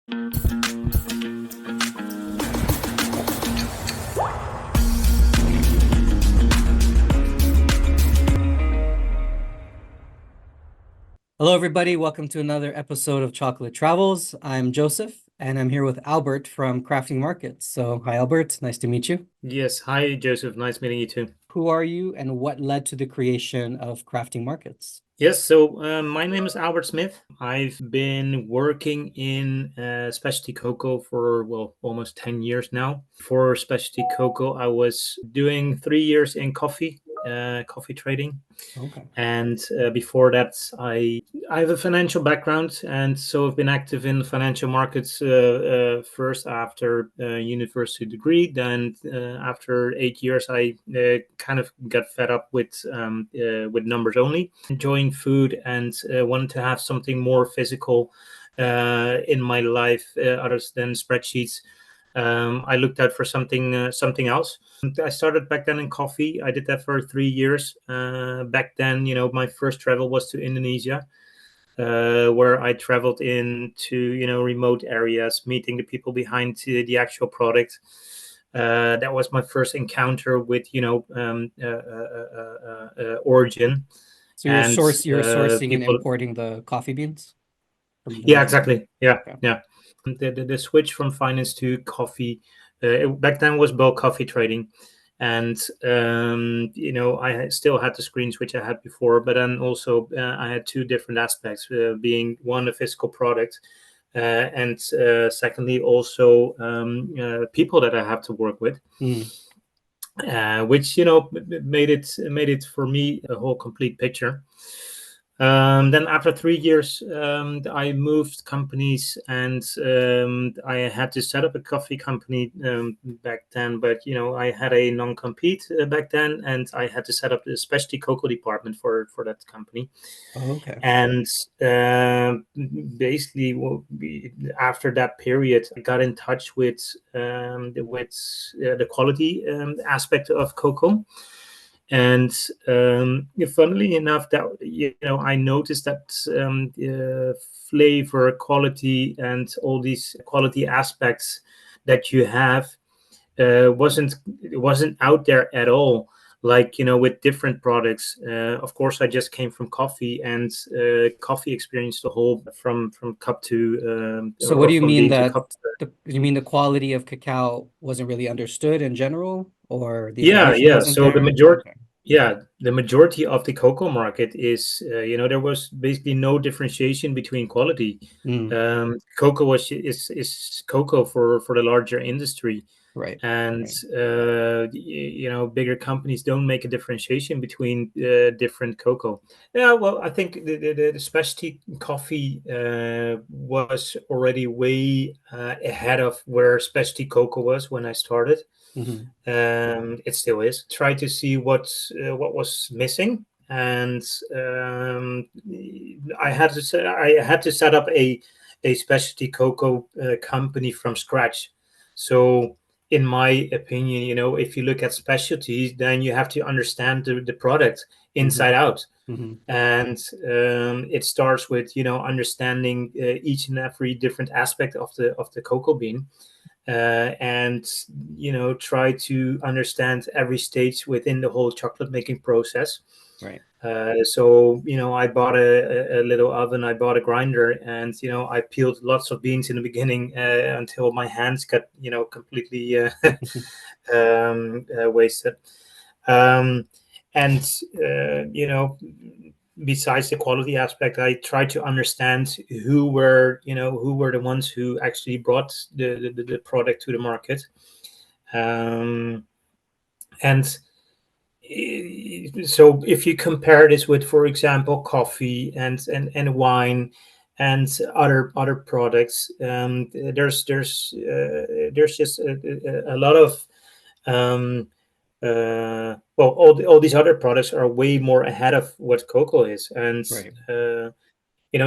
Hello, everybody. Welcome to another episode of Chocolate Travels. I'm Joseph, and I'm here with Albert from Crafting Markets. So, hi, Albert. Nice to meet you. Yes, hi Joseph. Nice meeting you too. Who are you, and what led to the creation of Crafting Markets? Yes, so my name is Albert Smith. I've been working in specialty cocoa for, well, almost 10 years now. For specialty cocoa, I was doing 3 years in coffee trading. Okay. And before that, I have a financial background, and so I've been active in the financial markets first after university degree. Then after 8 years, I kind of got fed up with numbers only, enjoying food, and wanted to have something more physical in my life other than spreadsheets. I looked out for something else. I started back then in coffee. I did that for 3 years. Back then, my first travel was to Indonesia, where I traveled into remote areas, meeting the people behind the actual product. That was my first encounter with origin So and you're sourcing and people. importing the coffee beans from Yeah, the. exactly. Yeah, Okay. yeah. The switch from finance to coffee back then was bulk coffee trading, and I still had the screens which I had before, but then also I had two different aspects, being one a physical product, and secondly also people that I have to work with. Mm. Which made it for me a whole complete picture. Then after 3 years, I moved companies, and I had to set up a coffee company back then. But I had a non-compete back then, and I had to set up the specialty cocoa department for that company. Okay. And basically, after that period, I got in touch with the quality aspect of cocoa. And funnily enough, that I noticed that flavor, quality, and all these quality aspects that you have wasn't out there at all. Like with different products. Of course, I just came from coffee, and coffee experienced the whole from cup to So, what or do you from mean bean to that cup. you mean the quality of cacao wasn't really understood in general, or the Yeah, information yeah. wasn't So the there? majority, Okay. yeah, the majority of the cocoa market is, there was basically no differentiation between quality. Mm. Cocoa is cocoa for the larger industry, Right. and Right. bigger companies don't make a differentiation between different cocoa. Yeah, well, I think the specialty coffee was already way ahead of where specialty cocoa was when I started. Hmm. It still is. Try to see what was missing, and I had to set up a specialty cocoa company from scratch. So, in my opinion, if you look at specialties, then you have to understand the product Hmm. inside out. Hmm. And it starts with understanding each and every different aspect of the cocoa bean, and try to understand every stage within the whole chocolate making process. Right. So I bought a little oven, I bought a grinder, and I peeled lots of beans in the beginning until my hands got completely wasted. um, and besides the quality aspect, I tried to understand who were the ones who actually brought the product to the market. um, and so if you compare this with, for example, coffee and wine and other products, there's just a lot of um, all these other products are way more ahead of what cocoa is. And Right.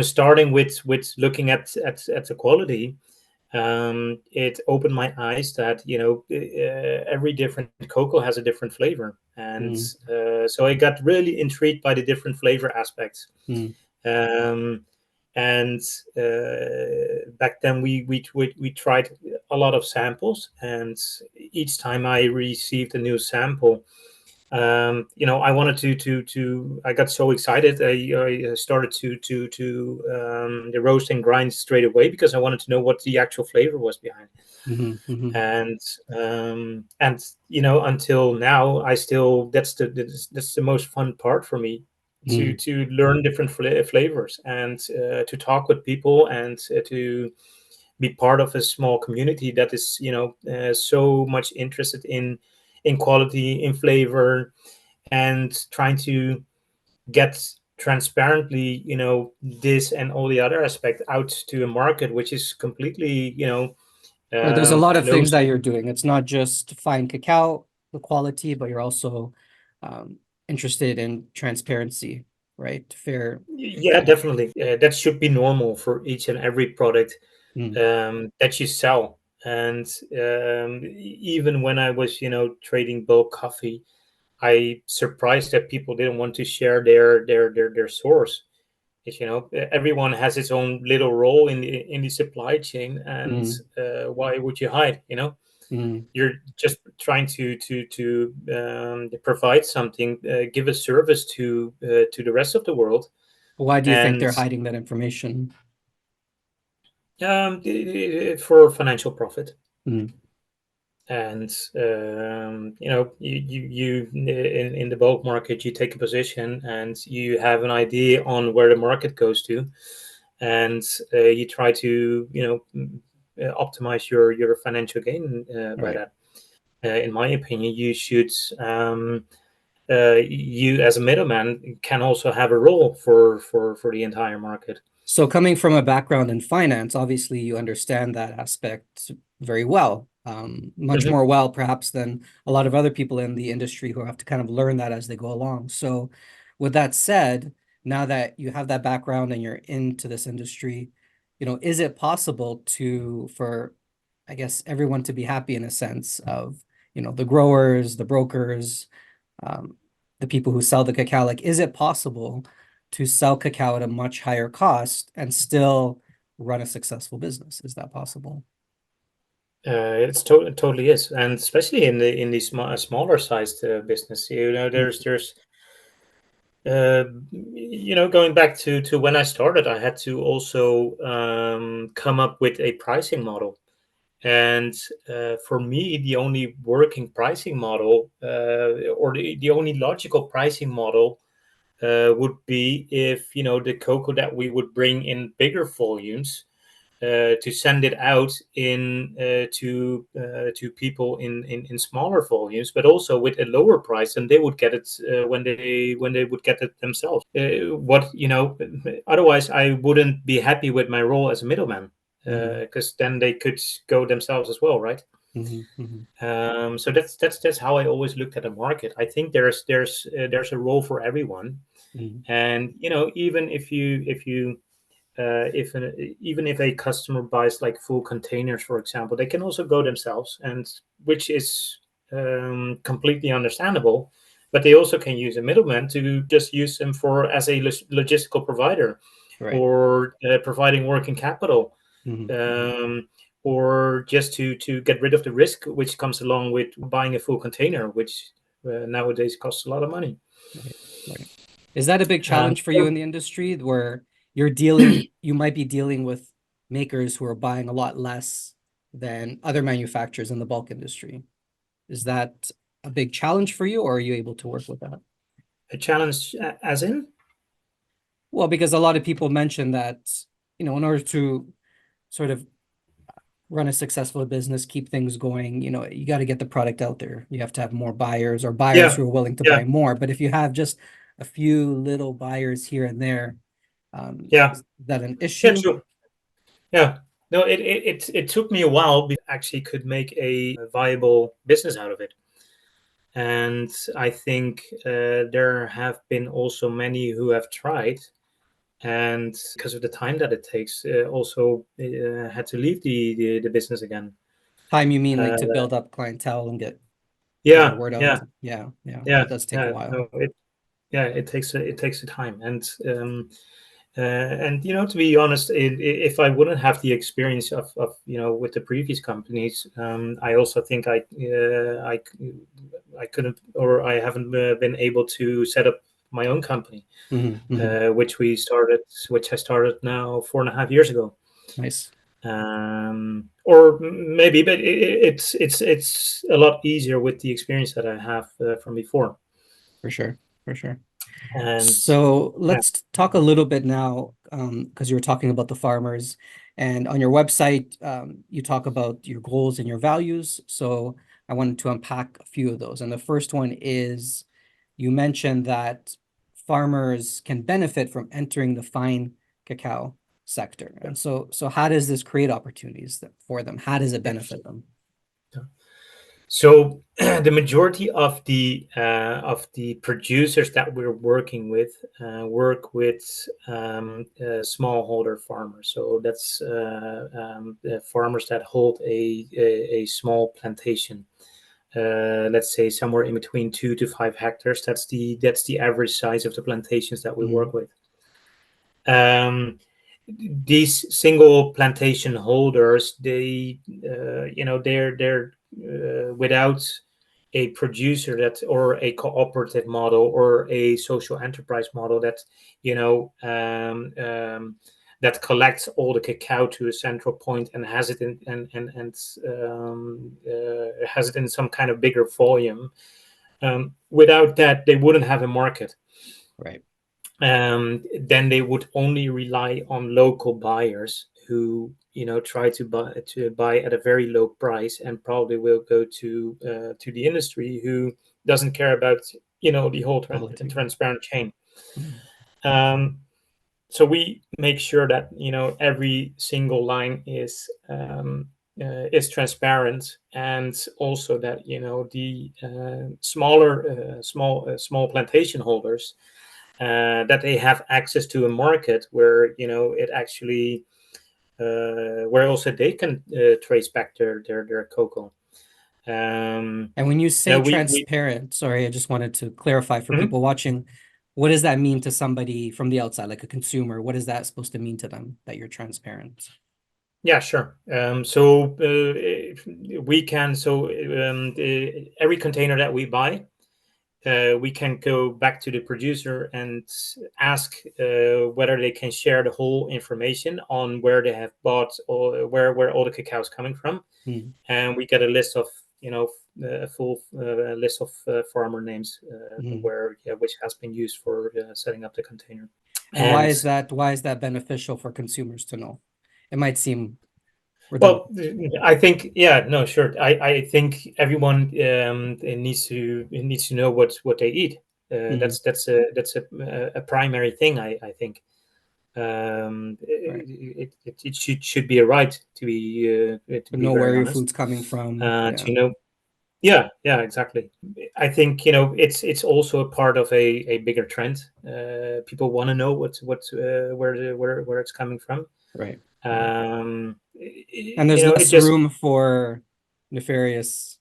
starting with looking at the quality, it opened my eyes that every different cocoa has a different flavor. And Mm. so I got really intrigued by the different flavor aspects. Mm. um, And back then we tried a lot of samples, and each time I received a new sample, I wanted to I got so excited. I started to the roast and grind straight away because I wanted to know what the actual flavor was behind. Hmm. Hmm. And until now, I still that's the most fun part for me, Hmm. to learn different flavors, and to talk with people, and to be part of a small community that is so much interested in quality, in flavor, and trying to get transparently this and all the other aspect out to a market which is completely Right, there's a lot of things closed. that you're doing. It's not just fine cacao, the quality, but you're also um, interested in transparency, right? Fair. Yeah, definitely. That should be normal for each and every product Mm, that you sell. And even when I was, trading bulk coffee, I surprised that people didn't want to share their source. Because, everyone has its own little role in the supply chain, and mm, why would you hide? mm. You're just trying to provide something, give a service to the rest of the world, Why do you think and they're hiding that information? for financial profit. Mm, And you in the bulk market, you take a position and you have an idea on where the market goes to, and you try to optimize your financial gain by right. that. In my opinion, you as a middleman can also have a role for the entire market. So coming from a background in finance, obviously you understand that aspect very well, much Mhm. more well perhaps than a lot of other people in the industry who have to kind of learn that as they go along. So with that said, now that you have that background and you're into this industry, is it possible for, I guess, everyone to be happy in a sense of, the growers, the brokers, um, the people who sell the cacao? Like, is it possible to sell cacao at a much higher cost and still run a successful business? Is that possible? It totally is, and especially in the smaller sized business. There's going back to when I started, I had to also come up with a pricing model. And for me, the only working pricing model, or the only logical pricing model, would be if the cocoa that we would bring in bigger volumes, to send it out to people in smaller volumes, but also with a lower price than they would get it when they would get it themselves. What otherwise I wouldn't be happy with my role as a middleman, Mm-hmm. because then they could go themselves as well, right? Mm-hmm. Mm-hmm. So that's how I always looked at the market. I think there's a role for everyone, Mm-hmm. and even even if a customer buys like full containers, for example, they can also go themselves, and which is completely understandable. But they also can use a middleman to just use them for as a logistical provider, Right. or providing working capital, Mm-hmm. Mm-hmm. um, or just to get rid of the risk which comes along with buying a full container, which nowadays costs a lot of money. Right. Right. Is that a big Um, challenge for you in the industry where you might be dealing with makers who are buying a lot less than other manufacturers in the bulk industry? Is that a big challenge for you, or are you able to work with that? a challenge, as in. Well, because a lot of people mention that, in order to sort of run a successful business, keep things going, you got to get the product out there. You have to have more buyers or buyers Yeah, who are willing to yeah, buy more. But if you have just a few little buyers here and there, yeah, is that an yeah, issue? true. Yeah. No, it took me a while before I actually could make a viable business out of it. And I think there have been also many who have tried, and because of the time that it takes, also had to leave the business again. Time, you mean like to Uh, build up clientele and get the yeah, word out? yeah, Yeah, yeah, yeah, that does take a yeah. while. No, it takes the time, and And to be honest, if I wouldn't have the experience of with the previous companies, I also think I couldn't, or I haven't been able to set up my own company, Hmm. Hmm. which I started now 4.5 years ago. Nice. Or maybe, but it's a lot easier with the experience that I have from before. For sure. For sure. And So yeah, let's talk a little bit now, because you were talking about the farmers, and on your website, you talk about your goals and your values. So I wanted to unpack a few of those. And the first one is you mentioned that farmers can benefit from entering the fine cacao sector. yeah, And so how does this create opportunities for them? How does it yeah. benefit them? So the majority of the producers that we're working with work with smallholder farmers. So that's farmers that hold a small plantation. Let's say somewhere in between 2 to 5 hectares. That's the average size of the plantations that we Mm, work with. These single plantation holders, they're without a producer that, or a cooperative model, or a social enterprise model that you know that collects all the cacao to a central point and has it in has it in some kind of bigger volume. Without that, they wouldn't have a market. right. Then they would only rely on local buyers who try to buy at a very low price, and probably will go to the industry, who doesn't care about the whole Quality. transparent chain. Mm, Um, so we make sure that every single line is transparent, and also that the small plantation holders, that they have access to a market where it actually where also they can trace back their cocoa. Um, And when you say we transparent, sorry, I just wanted to clarify for Mhm. people watching, what does that mean to somebody from the outside, like a consumer? What is that supposed to mean to them that you're transparent? Yeah, sure. So we can so every container that we buy, we can go back to the producer and ask whether they can share the whole information on where they have bought, or where all the cacao is coming from. Mm. And we get a list of a full list of farmer names, Mm. where which has been used for setting up the container. And why And is that? Why is that beneficial for consumers to know? It might seem redundant. well, I think, yeah, no, sure. I think everyone needs to know what they eat. Mm. That's a primary thing. I think Right. it should be a right to To be know very where your honest. food's coming from. Yeah. To Yeah, yeah, exactly. I think it's also a part of a bigger trend. People want to know where it's coming from. Right. Right. Um, And there's it less just room for nefarious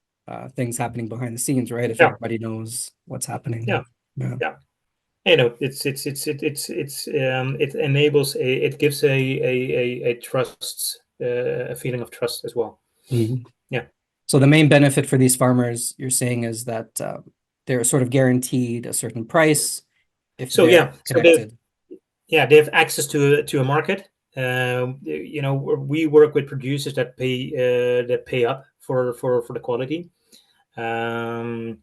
things happening behind the scenes, right? If Yeah, everybody knows what's yeah, happening. Yeah. yeah. It enables it gives a trust, a feeling of trust as well. Mhm. Yeah. So the main benefit for these farmers, you're saying, is that they're sort of guaranteed a certain price if So they're yeah, so connected. they have access to a market. We work with producers that pay up for the quality. Um,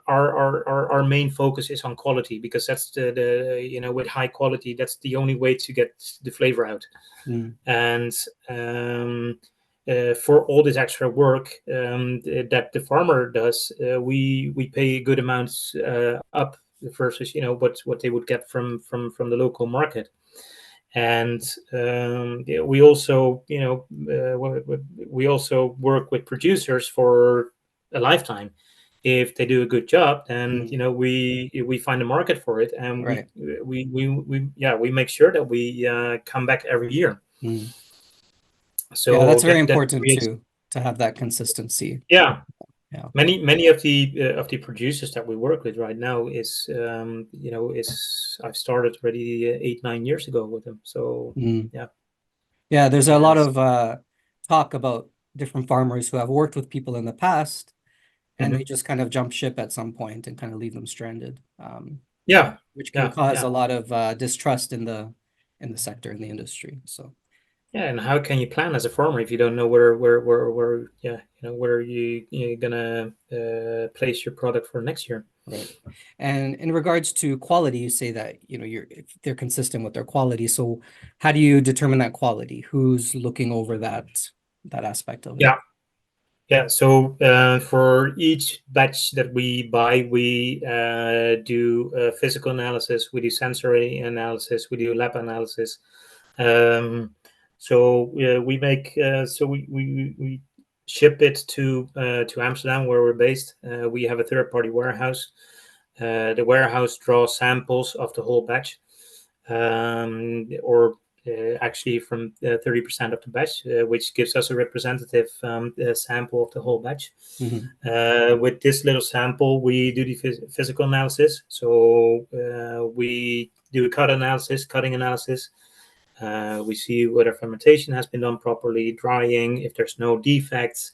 our main focus is on quality, because that's the with high quality, that's the only way to get the flavor out. Mm. And for all this extra work that the farmer does, we pay good amounts up versus what they would get from the local market. And yeah, we also work with producers for a lifetime. If they do a good job, then Mm. we find a market for it, and Right. we make sure that we come back every year. Mm. Yeah, So that's very that important creates too, to have that consistency. yeah, Yeah. Many of the producers that we work with right now is is I've started already 8 9 years ago with them. So Mm. yeah, Yeah, there's a lot yes, of talk about different farmers who have worked with people in the past and they hmm, just kind of jump ship at some point and kind of leave them stranded, yeah, which can yeah, cause a yeah. lot of distrust in the sector, in the industry. So, Yeah, and how can you plan as a farmer if you don't know where yeah, where you're gonna place your product for next year? right. And in regards to quality, you say that, if they're consistent with their quality. So how do you determine that quality? Who's looking over that aspect of it? Yeah, yeah. So for each batch that we buy, we do physical analysis, we do sensory analysis, we do lab analysis. Um, so we make we ship it to Amsterdam where we're based. We have a third party warehouse. The warehouse draws samples of the whole batch, or actually from 30% of the batch, which gives us a representative sample of the whole batch. Hmm. With this little sample, we do the physical analysis. So we do a cutting analysis. We see whether fermentation has been done properly, drying, if there's no defects,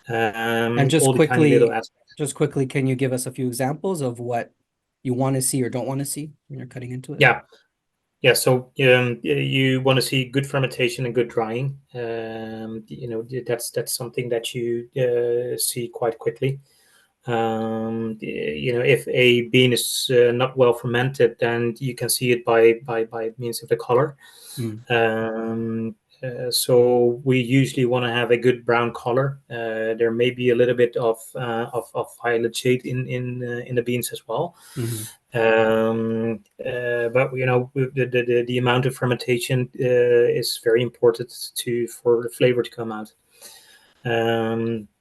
And all the tiny little aspects. just quickly, can you give us a few examples of what you want to see or don't want to see when you're cutting into it? Yeah, yeah. So you want to see good fermentation and good drying. That's something that you see quite quickly. If a bean is not well fermented, then you can see it by means of the color. Mm. So we usually want to have a good brown color. There may be a little bit of violet shade in the beans as well. Hmm. But the amount of fermentation is very important for the flavor to come out.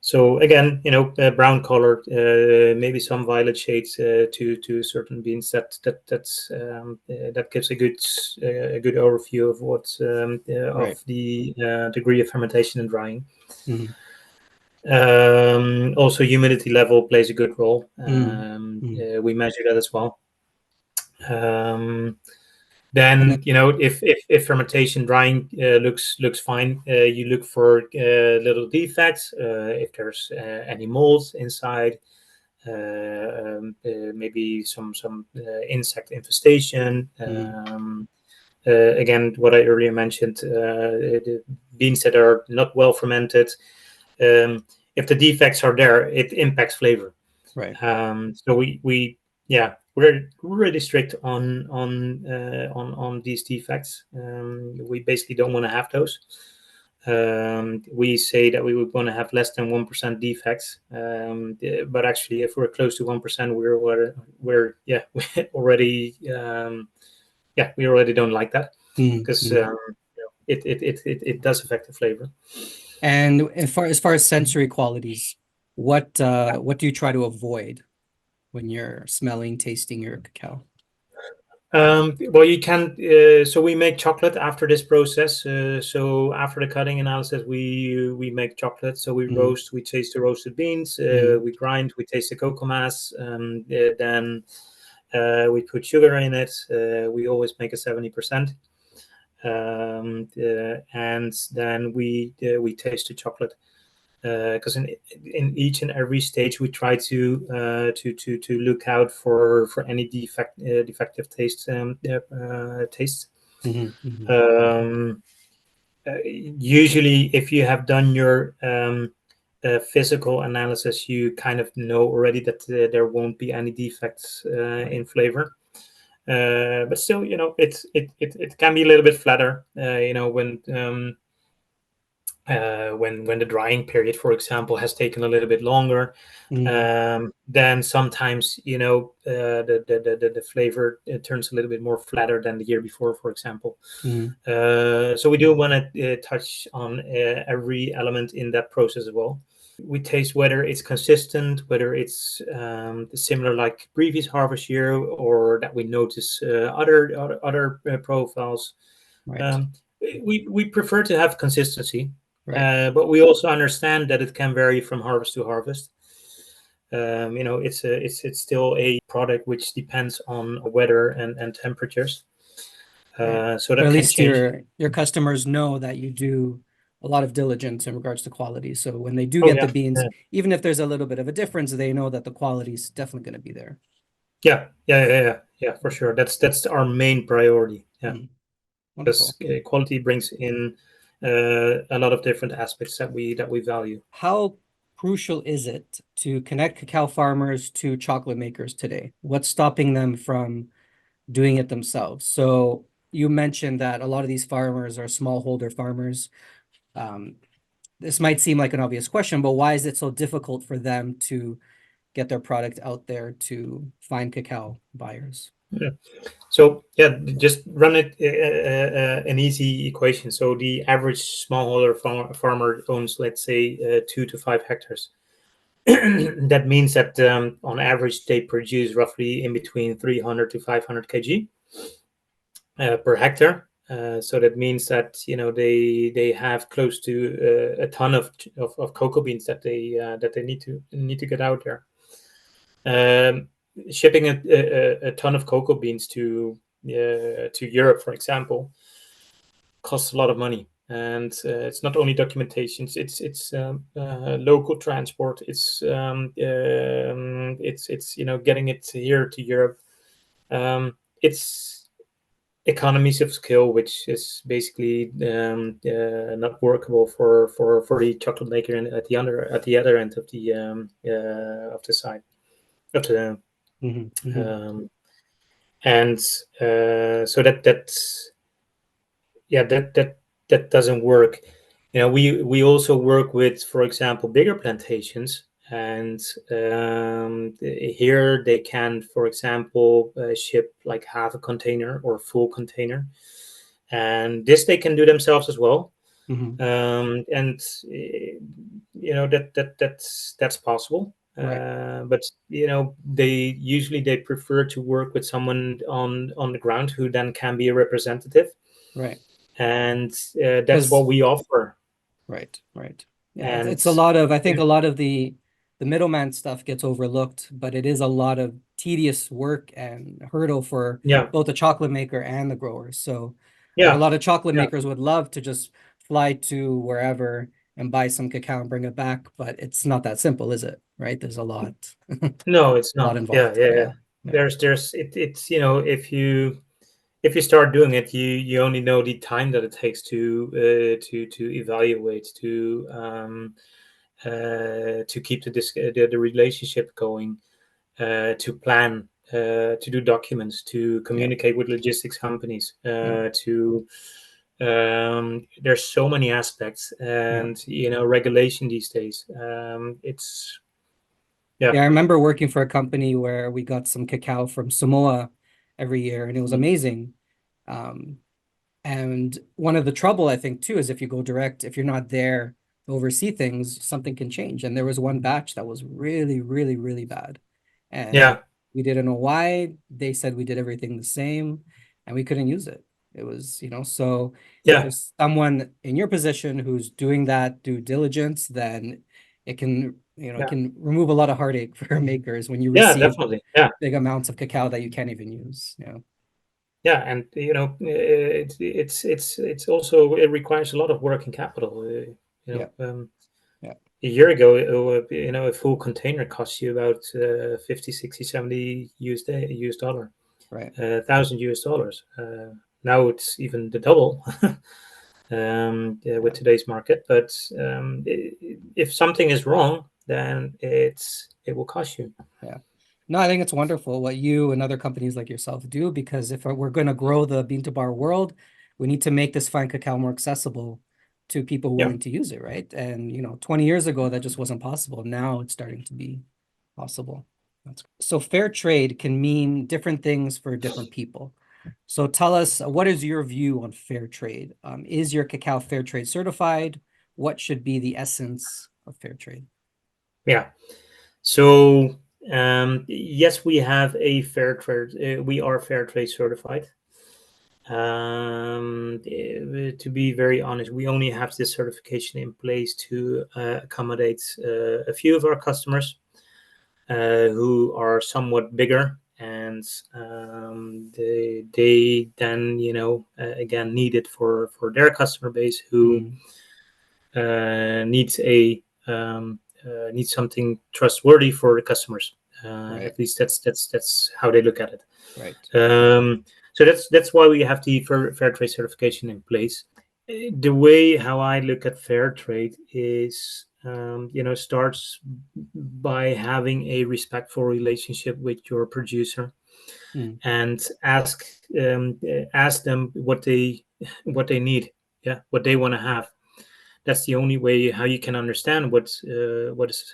So again, brown color, maybe some violet shades to certain beans. That gives a good overview of what of Right. the degree of fermentation and drying. Hmm. Also, humidity level plays a good role. Mm. Mm. We measure that as well. Um, And then, then if fermentation drying looks fine, you look for little defects. If there's any molds inside, maybe some insect infestation. mm, Again, what I earlier mentioned, the beans that are not well fermented. If the defects are there, it impacts flavor. right. So we yeah, we're really strict on these defects. We basically don't want to have those. We say that we would want to have less than 1% defects, but actually, if we're close to 1%, we're yeah we already yeah we already don't like that Mm. because Mm. it does affect the flavor. And as far as sensory qualities, what do you try to avoid when you're smelling, tasting your cacao? Well, you can. So we make chocolate after this process. So after the cutting analysis, we make chocolate. So we Mm. roast. We taste the roasted beans. Mm. We grind. We taste the cocoa mass. Then we put sugar in it. We always make a 70%. And then we taste the chocolate because in each and every stage we try to look out for any defective tastes. Mhm. Mhm. Um, Usually, if you have done your physical analysis, you kind of know already that there won't be any defects Right. in flavor. But still, it can be a little bit flatter. When the drying period, for example, has taken a little bit longer, Mm. then sometimes the flavor turns a little bit more flatter than the year before, for example. Mm. So we do want to touch on every element in that process as well. We taste whether it's consistent, whether it's similar like previous harvest year, or that we notice other profiles. Right. um, we prefer to have consistency, Right. but we also understand that it can vary from harvest to harvest. it's still a product which depends on weather and temperatures. Right. So But that at can least change. your customers know that you do a lot of diligence in regards to quality. So when they do Oh get the yeah, beans, yeah, even if there's a little bit of a difference, they know that the quality is definitely going to be there. yeah, for sure. That's our main priority. Yeah, Mm, wonderful. because quality brings in a lot of different aspects that we value. How crucial is it to connect cacao farmers to chocolate makers today? What's stopping them from doing it themselves? So you mentioned that a lot of these farmers are smallholder farmers. Um, this might seem like an obvious question, but why is it so difficult for them to get their product out there to find cacao buyers? Yeah. So yeah, just run it an easy equation. So the average smallholder farmer owns, let's say, 2 to 5 hectares. That means that on average they produce roughly in between 300 to 500 kg per hectare. So that means that they have close to a ton of cocoa beans that they need to get out there. Um, Shipping a ton of cocoa beans to Europe, for example, costs a lot of money. And it's not only documentation; it's local transport. It's getting it here to Europe. It's economies of scale, which is basically not workable for the chocolate maker at the other end of the side of the Mhm, mhm. um, and so that's yeah that doesn't work. We also work with, for example, bigger plantations, and here they can, for example, ship like half a container or full container, and this they can do themselves as well. Mhm. And that's possible. Right, But they prefer to work with someone on the ground who then can be a representative, right. and that's what Because we offer. right, right. Yeah, it's And a lot of, I think yeah, a lot of the middleman stuff gets overlooked, but it is a lot of tedious work and hurdle for yeah, both the chocolate maker and the growers. So I think a yeah, lot of chocolate yeah. makers would love to just fly to wherever and buy some cacao and bring it back, but it's not that simple, is it? Right? There's a lot, a No, it's lot not. Yeah, involved. yeah, yeah. Yeah, yeah, It's if you start doing it, you only know the time that it takes to evaluate, to keep the relationship going, to plan, to do documents, to yeah, communicate with logistics companies, yeah, to there's so many aspects, yeah. and regulation these days. It's yeah, Yeah, I remember working for a company where we got some cacao from Samoa every year, and it was mm, amazing. Um, and one of the trouble, I think, too, is if you go direct, if you're not there to oversee things, something can change. And there was one batch that was really, really, really bad. And yeah, we didn't know why. They said we did everything the same and we couldn't use it. It was, so if yeah, there's someone in your position who's doing that due diligence, then it yeah, can remove a lot of heartache for makers when you yeah, receive definitely, yeah. big amounts of cacao that you can't even use. Yeah. Yeah, and it's also, it requires a lot of working capital. Yeah. Know, Yeah. a year ago, a full container cost you about 50, 60, 70 US dollar, Right. 1,000 US dollars. Now it's even the double with Yeah. today's market. But if something is wrong, then it will cost you. Yeah. No, I think it's wonderful what you and other companies like yourself do because if we're going to grow the bean to bar world, we need to make this fine cacao more accessible to people Yeah, willing to use it, right? And 20 years ago that just wasn't possible. Now it's starting to be possible. So fair trade can mean different things for different people. So tell us, what is your view on fair trade? Is your cacao fair trade certified? What should be the essence of fair trade? yeah. So yes, we have a fair trade. We are fair trade certified. To be very honest, we only have this certification in place to accommodate a few of our customers. who are somewhat bigger, and they then again need it for their customer base who Mm, needs a needs something trustworthy for the customers. right, At least that's how they look at it. right. So that's why we have the fair trade certification in place. The way how I look at fair trade is, starts by having a respectful relationship with your producer, Mm. and ask them what they need, yeah, what they want to have. That's the only way how you can understand what is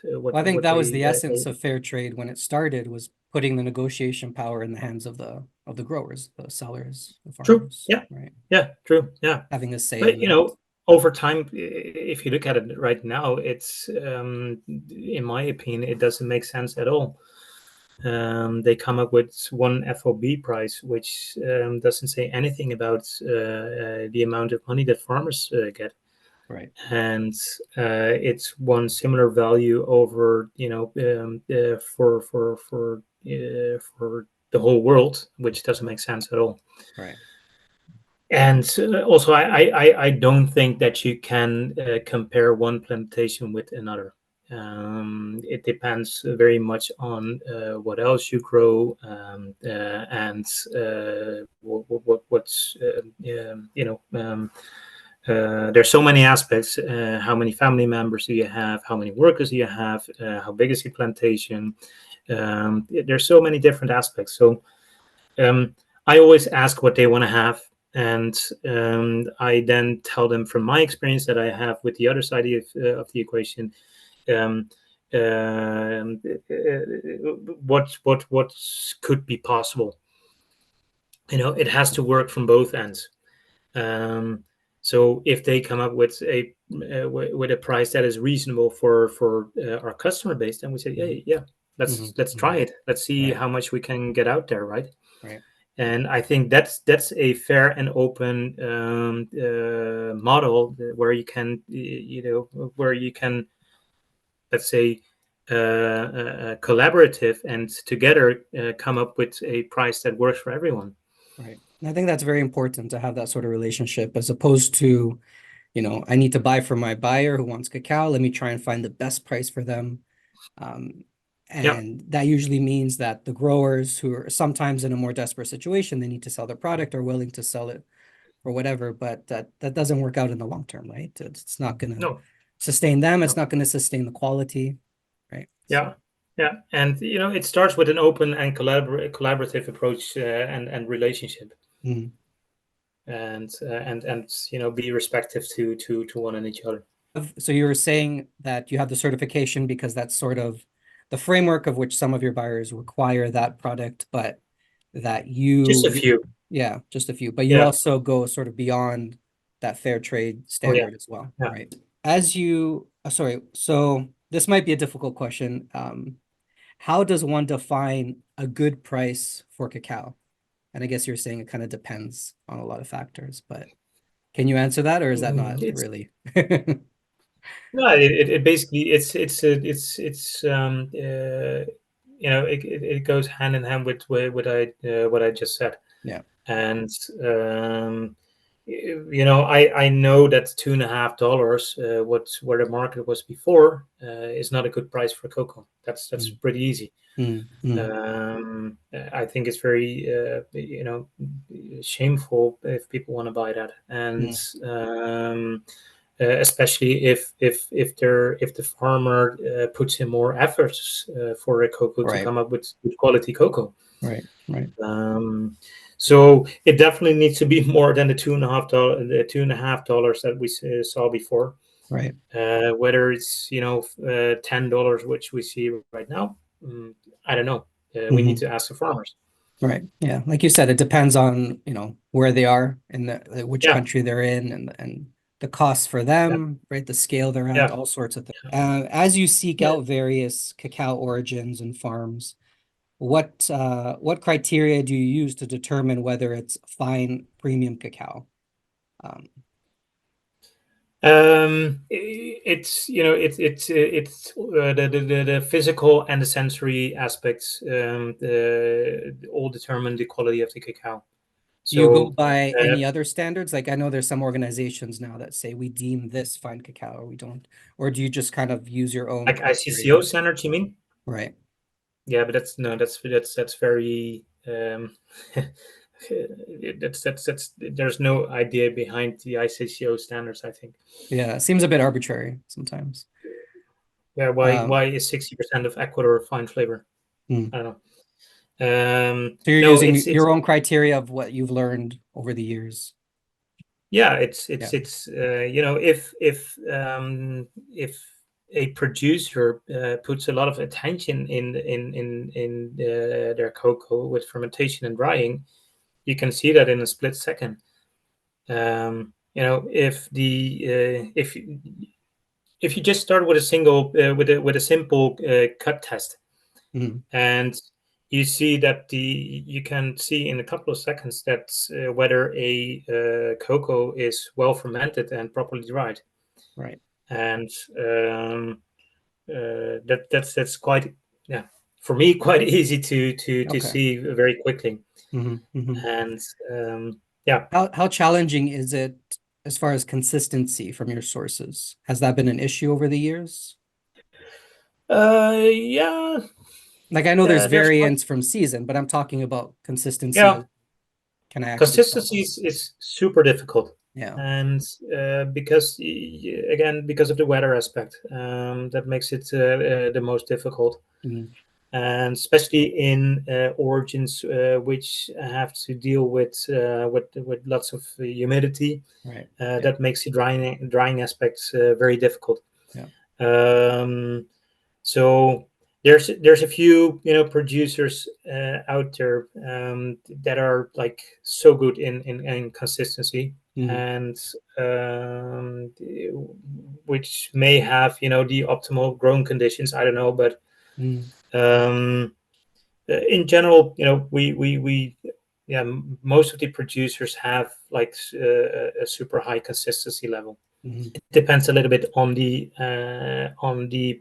Well, I think what that was they the essence of fair trade when it started, was putting the negotiation power in the hands of the growers, the sellers, the True. farmers, Yeah. right? Yeah. True. Yeah. Having a say But in that. over time, if you look at it right now, it's in my opinion, it doesn't make sense at all. They come up with one FOB price, which doesn't say anything about the amount of money that farmers get, Right, and it's one similar value over for the whole world, which doesn't make sense at all. right, And also, I don't think that you can compare one plantation with another. It depends very much on what else you grow, and what's there's so many aspects. How many family members do you have? How many workers do you have? How big is your plantation? There's so many different aspects. So um, I always ask what they want to have, and I then tell them from my experience that I have with the other side of the equation. Um, what could be possible? It has to work from both ends. Um, so if they come up with a price that is reasonable for our customer base, then we say, hmm hey, yeah, hmm let's try hmm it. Let's see right, how much we can get out there, right? right, And I think that's a fair and open model where you can where you can, let's say, collaborative and together come up with a price that works for everyone. right. And I think that's very important to have that sort of relationship, as opposed to, I need to buy from my buyer who wants cacao. Let me try and find the best price for them. Um, Yeah. and that usually means that the growers, who are sometimes in a more desperate situation, they need to sell their product, are willing to sell it or whatever, but that doesn't work out in the long term, right? It's not going to No. sustain them. It's No. not going to sustain the quality, right? So, Yeah. Yeah. And it starts with an open and collaborative approach, and relationship, mm. and be respectful to one and each other. So you were saying that you have the certification because that's sort of the framework of which some of your buyers require that product, but that Just a few. yeah, just a few, but you Yeah. also go sort of beyond that fair trade Oh yeah. standard as well, Yeah. right? Sorry, so this might be a difficult question. How does one define a good price for cacao? And I guess you're saying it kind of depends on a lot of factors, but can you answer that, or is that not It's really? no. It basically it's it goes hand in hand with what I just said. Yeah. And I know that $2.50, where the market was before, is not a good price for cocoa. That's Mm, pretty easy. mm, mm, I think it's very shameful if people want to buy that, and mm. especially if the farmer puts in more efforts for a cocoa to Right, come up with quality cocoa. right, right, Um, so it definitely needs to be more than the $2.50 that we saw before. right. Whether it's $10, which we see right now, I don't know. We need hmm to ask the farmers. Right. Yeah. Like you said, it depends on, where they are in which Yeah, country they're in, and the costs for yeah, them, right? The scale they're at, yeah. all sorts of things. As you seek Yeah. out various cacao origins and farms, what criteria do you use to determine whether it's fine premium cacao? Um, it's the physical and the sensory aspects all determine the quality of the cacao. Do you go So by uh, any other standards? Like I know there's some organizations now that say we deem this fine cacao or we don't, or do you just kind of use your own like criteria? ICCO standards, you mean? Right. Yeah, but that's no, that's very that's there's no idea behind the ICCO standards, I think. Yeah, it seems a bit arbitrary sometimes. Yeah, Um, why is 60% of Ecuador fine flavor? hmm. I don't know. So you're No, using it's your own criteria of what you've learned over the years. yeah, Yeah. it's if a producer puts a lot of attention in their cocoa with fermentation and drying, you can see that in a split second. If the if you just start with a single with a simple cut test, Hmm. and you see that you can see in a couple of seconds that whether a cocoa is well fermented and properly dried, Right. and that's quite, yeah, for me, quite easy to Okay. see very quickly. Hmm. And yeah. How challenging is it as far as consistency from your sources? Has that been an issue over the years? Yeah, Like I know there's there's quite, variance from season, but I'm talking about consistency yeah, of can I actually tell consistency this? is super difficult. Yeah. And because again, because of the weather aspect, that makes it the most difficult, Mm, and especially in origins which have to deal with lots of humidity, right. Yeah. that makes the drying aspects very difficult. Yeah. Um, so there's a few producers out there that are like so good in consistency, Mm, and um, which may have the optimal growing conditions. I don't know, but mm, um, in general, we yeah, most of the producers have like a super high consistency level. mm, Depends a little bit on the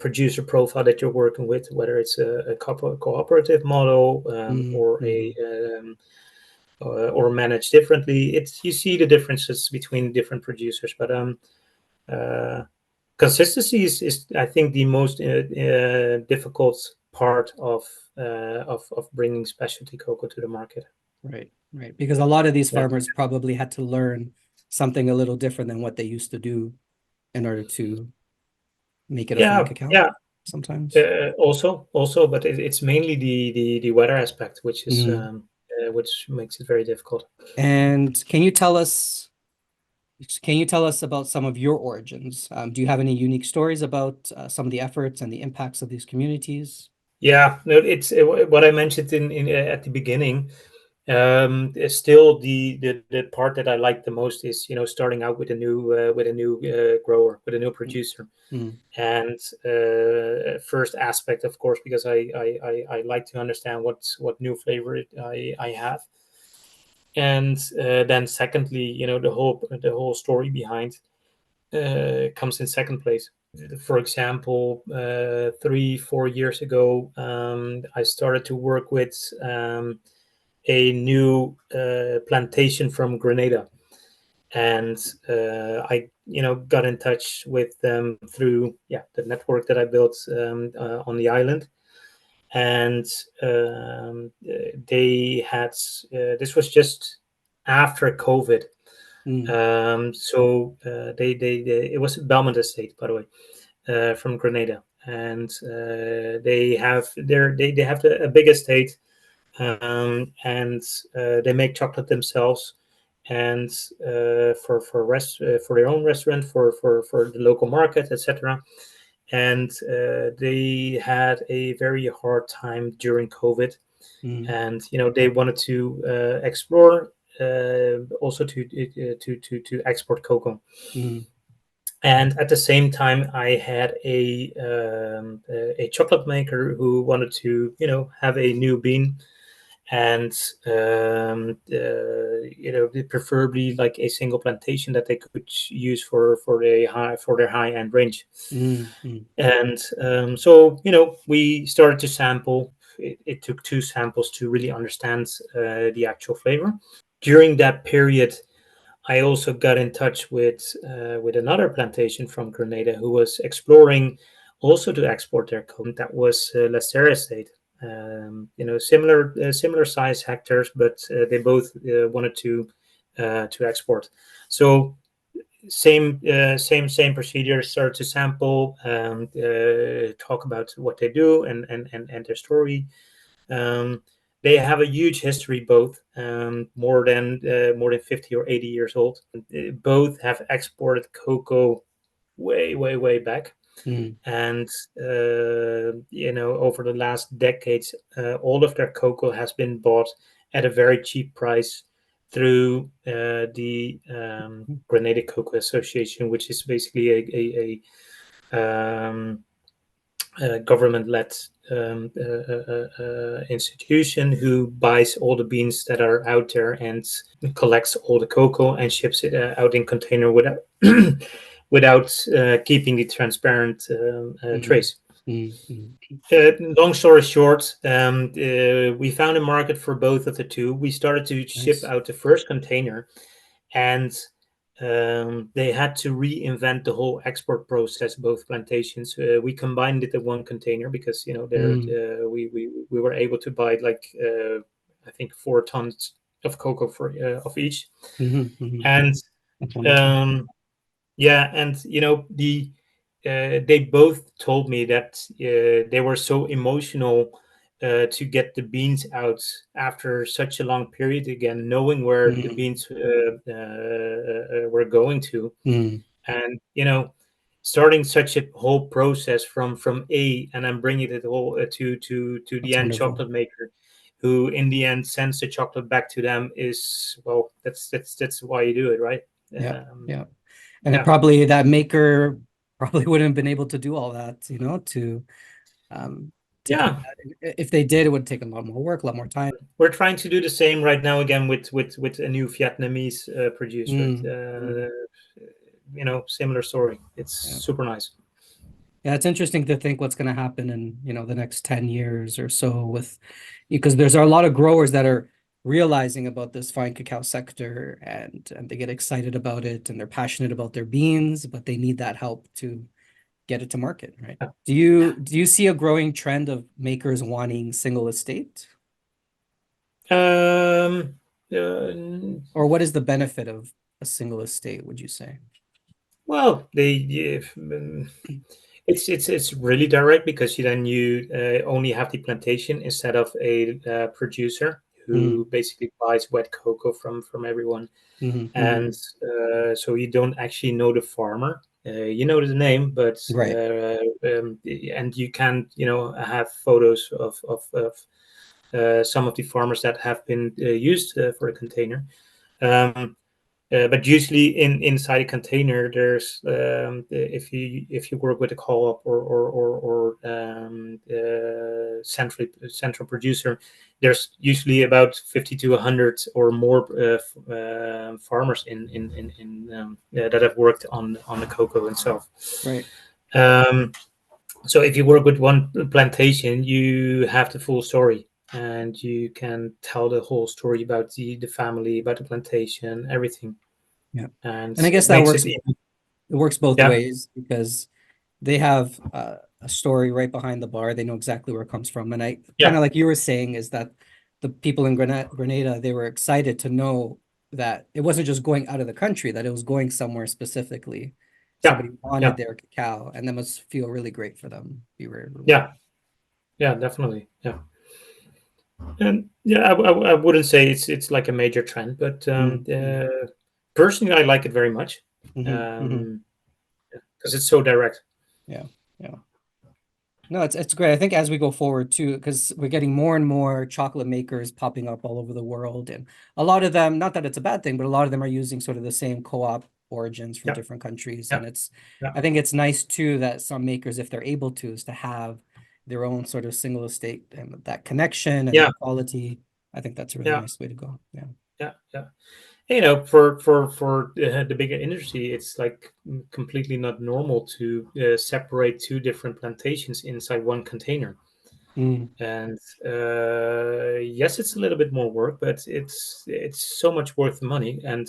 producer profile that you're working with, whether it's a cooperative model, mm, mm. or managed differently. It's You see the differences between different producers, but uh, consistency is I think the most difficult part of bringing specialty cocoa to the market. Right. Right. Because a lot of these Yeah, farmers probably had to learn something a little different than what they used to do in order to make it a fine yeah, cacao yeah. sometimes. Also, but it's mainly the weather aspect, Mm. which makes it very difficult. And can you tell us about some of your origins? Do you have any unique stories about some of the efforts and the impacts of these communities? Yeah, no, it's what I mentioned in at the beginning. Still, the part that I like the most is starting out with a new grower, with a new Mm, producer, mm, and first aspect, of course, because I like to understand what new flavor I have, and then secondly, the whole story behind comes in second place. For example, 3 4 years ago, I started to work with a new plantation from Grenada, and I got in touch with them through the network that I built on the island, and they had this was just after COVID. mm, So it was Belmont Estate, by the way, from Grenada, and they have a big estate, and they make chocolate themselves, and for their own restaurant, for the local market, etc. And they had a very hard time during COVID, mm, and they wanted to explore, also to export cocoa. mm, And at the same time, I had a chocolate maker who wanted to have a new bean, and preferably like a single plantation that they could use for their high end range. Mm, mm, And so we started to sample. It took 2 samples to really understand the actual flavor. During that period, I also got in touch with another plantation from Grenada who was exploring also to export their cocoa. That was Lester Estate. Similar size hectares, but they both wanted to export. So same procedure. Start to sample, talk about what they do and their story. Um, they have a huge history, both more than 50 or 80 years old. Both have exported cocoa way back, mm, and over the last decades, all of their cocoa has been bought at a very cheap price through the mm, Grenada Cocoa Association, which is basically a government-led institution who buys all the beans that are out there and collects all the cocoa and ships it out in container without without keeping the transparent mm, trace. mm, mm. Long story short, we found a market for both of the two. We started to ship Nice. out the first container, and they had to reinvent the whole export process. Both plantations, we combined it in one container because Mm, we were able to buy like I think 4 tons of cocoa for of each, mhm, mhm. and That's wonderful. um, yeah, and they both told me that they were so emotional to get the beans out after such a long period again, knowing where the Mm, beans were going to, mm. and starting such a whole process from A, and then bringing it all to the That's end wonderful. chocolate maker, who in the end sends the chocolate back to them. Is well, that's why you do it, right? Yeah, Um, yeah. And it yeah. probably that maker probably wouldn't have been able to do all that, to do Yeah, that. If they did, it would take a lot more work, a lot more time. we're trying to do the same right now again with a new Vietnamese producer. Mm, mm, Similar story. It's yeah. super nice. Yeah, it's interesting to think what's going to happen in, the next 10 years or so because there's a lot of growers that are realizing about this fine cacao sector and they get excited about it and they're passionate about their beans, but they need that help to get it to market, right? Do you see a growing trend of makers wanting single estate? Um, uh, Or what is the benefit of a single estate, would you say? well, it's really direct because you only have the plantation instead of a producer Mm, who basically buys wet cocoa from everyone, mhm, and mhm. so you don't actually know the farmer. You know the name, but Right. and you can have photos of some of the farmers that have been used for a container. Um, but usually inside a container, there's if you work with a co-op or central producer, there's usually about 50 to 100 or more farmers that have worked on the cocoa itself. Right. Um, so if you work with one plantation, you have the full story, and you can tell the whole story about the family, about the plantation, everything, Yeah. and And I guess it that makes it works. even. It works both Yeah, ways because they have a story right behind the bar. They know exactly where it comes from. And I kind yeah, of like you were saying is that the people in Grenada, they were excited to know that it wasn't just going out of the country, that it was going somewhere specifically. yeah, Somebody wanted yeah, their cacao, and that must feel really great for them. Be very rewarding. yeah, yeah, definitely, yeah. And yeah, I wouldn't say it's like a major trend, but Mm-hmm. personally I like it very much, Mm-hmm. because it's so direct. Yeah. Yeah. No, it's great. I think as we go forward too, because we're getting more and more chocolate makers popping up all over the world, and a lot of them, not that it's a bad thing, but a lot of them are using sort of the same co-op origins from Yeah, different countries, yeah, and yeah, I think it's nice too that some makers, if they're able to, is to have their own sort of single estate and that connection and yeah, that quality. I think that's a really Yeah, nice way to go. Yeah. yeah. For the bigger industry, it's like completely not normal to separate two different plantations inside one container. Mm, And yes, it's a little bit more work, but it's so much worth the money, and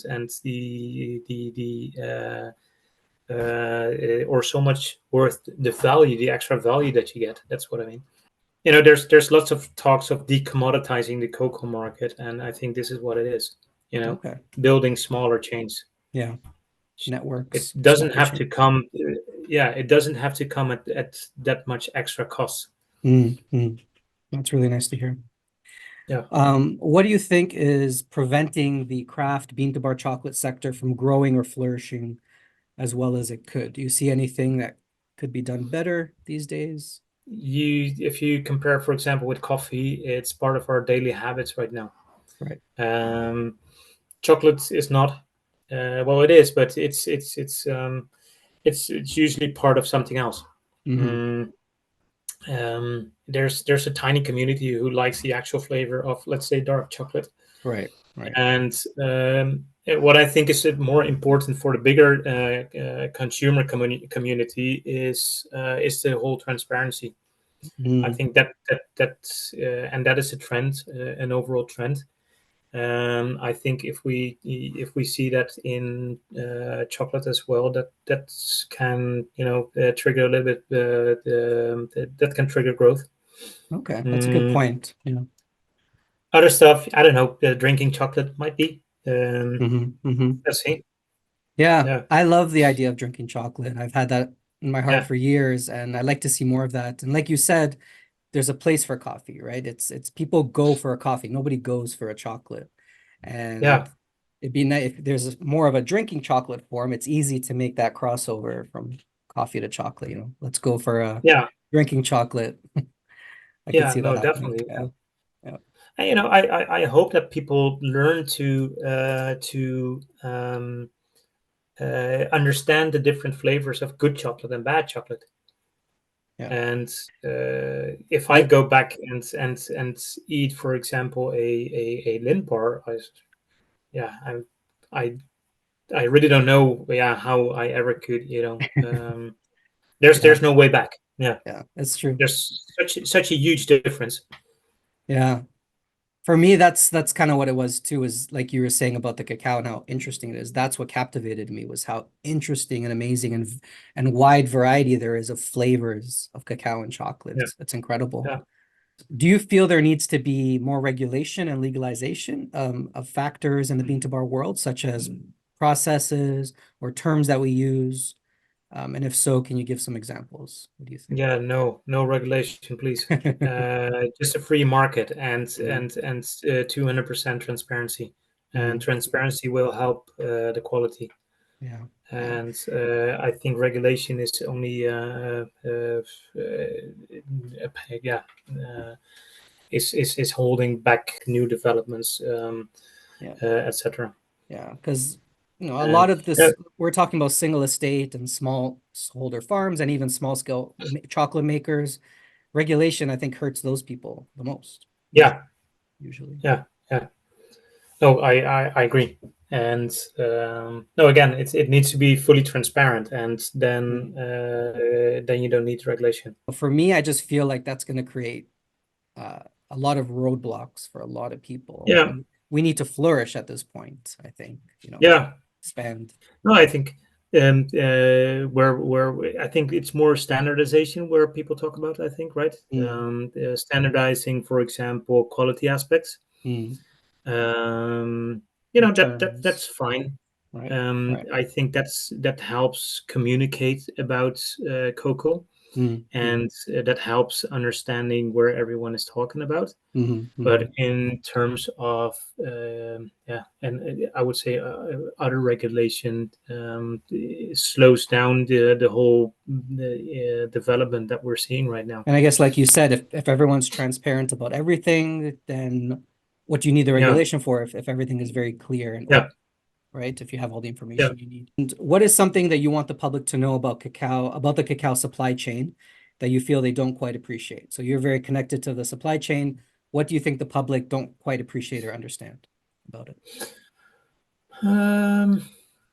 or so much worth the value, the extra value that you get. That's what I mean. There's lots of talks of decommoditizing the cocoa market, and I think this is what it is. okay. Building smaller chains. Yeah. It Networks, doesn't smaller have to chains. come. Yeah, it doesn't have to come at that much extra cost. Mm, mm. That's really nice to hear. Yeah. What do you think is preventing the craft bean to bar chocolate sector from growing or flourishing as well as it could? Do you see anything that could be done better these days? If you compare, for example, with coffee, it's part of our daily habits right now. Right. Um, Chocolate is not. Well, it is, but it's usually part of something else. Hmm. Mm, there's a tiny community who likes the actual flavor of, let's say, dark chocolate. Right. Right. And what I think is more important for the bigger consumer community is the whole transparency. I Mm, think and that is a trend, an overall trend. I think if we see that in chocolate as well, that can trigger a little bit that can trigger growth. okay. That's a good Mm, point. Yeah. Other stuff, I don't know. Drinking chocolate might be. Hmm. Hmm. Let's see. Yeah. Yeah, I love the idea of drinking chocolate. I've had that in my heart yeah, for years, and I like to see more of that. And like you said, there's a place for coffee, right? It's people go for a coffee. Nobody goes for a chocolate. yeah, And it'd be nice if there's more of a drinking chocolate form. It's easy to make that crossover from coffee to chocolate, Let's go for a yeah, drinking chocolate. I could yeah. see that No, happening. definitely. Yeah. Yeah. And, I hope that people learn to understand the different flavors of good chocolate and bad chocolate. Yeah. And if I I go back and eat, for example, a Lindt bar, yeah, I I really don't know, yeah, how I ever could, yeah, there's no way back. Yeah, yeah, it's true. there's such a huge difference. Yeah. For me, that's kind of what it was too, is like you were saying about the cacao and how interesting it is. That's what captivated me, was how interesting and amazing and wide variety there is of flavors of cacao and chocolate. Yeah, It's incredible. yeah, Do you feel there needs to be more regulation and legalization of factors in the bean to bar world, such as processes or terms that we use? And if so, can you give some examples? What do you think? yeah. No regulation, please. Just a free market Mm, and 200% transparency, and mm, transparency will help the quality. yeah, yeah. And I think regulation is only yeah, is holding back new developments, Yeah. etc. Yeah, because a And lot of yeah, this, we're talking about single estate and small holder farms and even small scale chocolate makers. Regulation, I think, hurts those people the most, yeah, usually. yeah, yeah. No, I agree. And no, again, it needs to be fully transparent, and Mm. then you don't need regulation. For me, I just feel like that's going to create uh, a lot of roadblocks for a lot of people. Yeah, We need to flourish at this point, I think, yeah. expand. No, I think where I think it's more standardization where people talk about. I think, right, Mm, standardizing, for example, quality aspects. mm. Um, The that's terms, fine. right, right. I think that helps communicate about cocoa, Mm, mm, and that helps understanding where everyone is talking about. mm, But mm. in terms of yeah, and I would say other regulation slows down the whole development that we're seeing right now. And I guess, like you said, if everyone's transparent about everything, then what do you need the Yeah, regulation for if everything is very clear and yeah, open, right? If you have all the yeah. information you need. And what is something that you want the public to know about cacao, about the cacao supply chain that you feel they don't quite appreciate? So you're very connected to the supply chain. what do you think the public don't quite appreciate or understand about it? Um,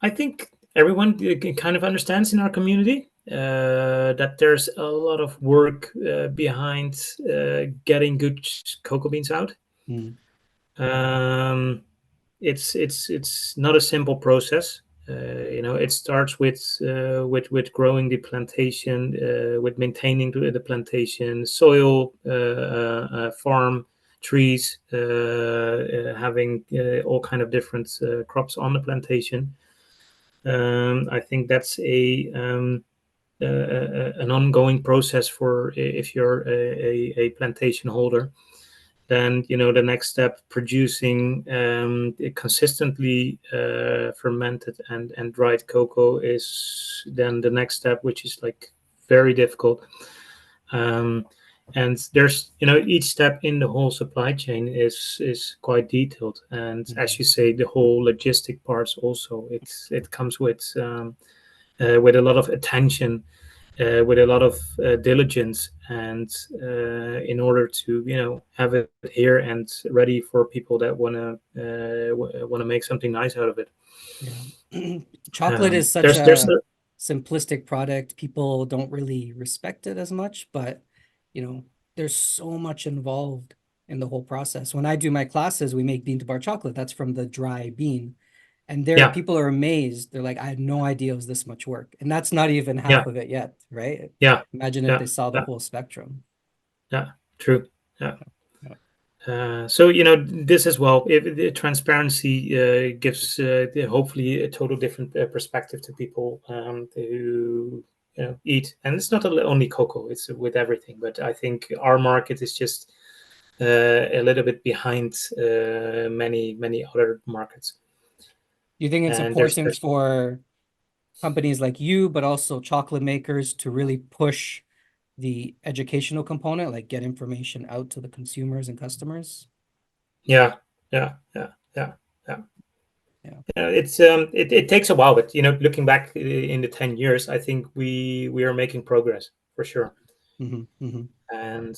I think everyone kind of understands in our community that there's a lot of work behind getting good cocoa beans out. Mm, Um, it's not a simple process. It starts with growing the plantation, with maintaining the plantation, soil, farm, trees, having all kind of different crops on the plantation. I think that's an ongoing process for if you're a plantation holder. Then the next step, producing consistently fermented and dried cocoa, is then the next step, which is like very difficult. um, and there's each step in the whole supply chain is quite detailed, and as you mhm, say, the whole logistic parts also, it comes with a lot of attention, with a lot of diligence, and in order to have it here and ready for people that want to make something nice out of it. yeah. Chocolate is such There's a simplistic product. People don't really respect it as much, but you know, there's so much involved in the whole process. When I do my classes, we make bean to bar chocolate. That's from the dry bean. And there, yeah, people are amazed. They're like, I had no idea it was this much work. And that's not even yeah, half of it yet, right? yeah, Imagine if yeah, they saw the yeah, whole spectrum. yeah, true, yeah. Yeah. So this as well. If the transparency gives hopefully a total different perspective to people who eat, and it's not only cocoa; it's with everything. But I think our market is just a little bit behind many other markets. You think it's And important there's for companies like you, but also chocolate makers to really push the educational component, like get information out to the consumers and customers? yeah, yeah, yeah, yeah, yeah. Yeah. It takes a while, but looking back in the 10 years, I think we are making progress for sure. Hmm. Hmm. and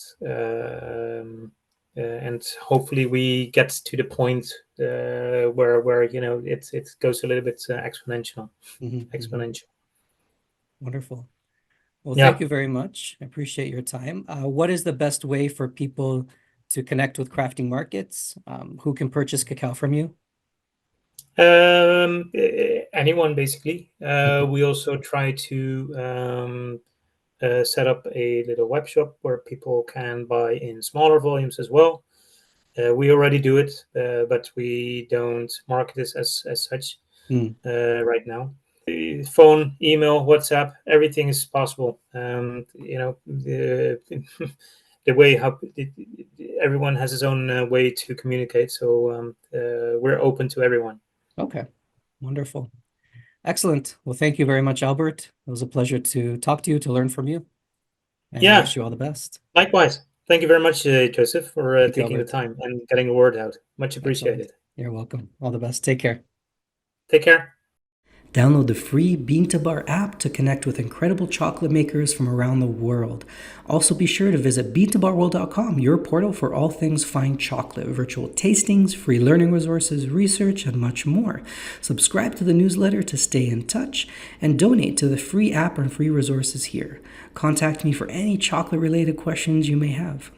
and hopefully we get to the point where it goes a little bit exponential. Hmm. Hmm. Exponential. Wonderful. Well, thank Yeah. you very much. I appreciate your time. What is the best way for people to connect with crafting markets? Who can purchase cacao from you? Anyone basically. Mhm. We also try to set up a little web shop where people can buy in smaller volumes as well. We already do it, but we don't market this as such Mm. right now. Phone, email, WhatsApp, everything is possible. The way how everyone has his own way to communicate, so we're open to everyone. Okay, wonderful. Excellent. Well, thank you very much, Albert. It was a pleasure to talk to you, to learn from you, and I Yeah, wish you all the best. likewise. Thank you very much, Joseph, for Thank you, taking the Albert. time and getting the word out. Much Excellent. appreciated. You're welcome. All the best. Take care. Take care. Download the free Bean to Bar app to connect with incredible chocolate makers from around the world. Also, be sure to visit beantobarworld.com, your portal for all things fine chocolate, virtual tastings, free learning resources, research, and much more. Subscribe to the newsletter to stay in touch and donate to the free app and free resources here. Contact me for any chocolate related questions you may have.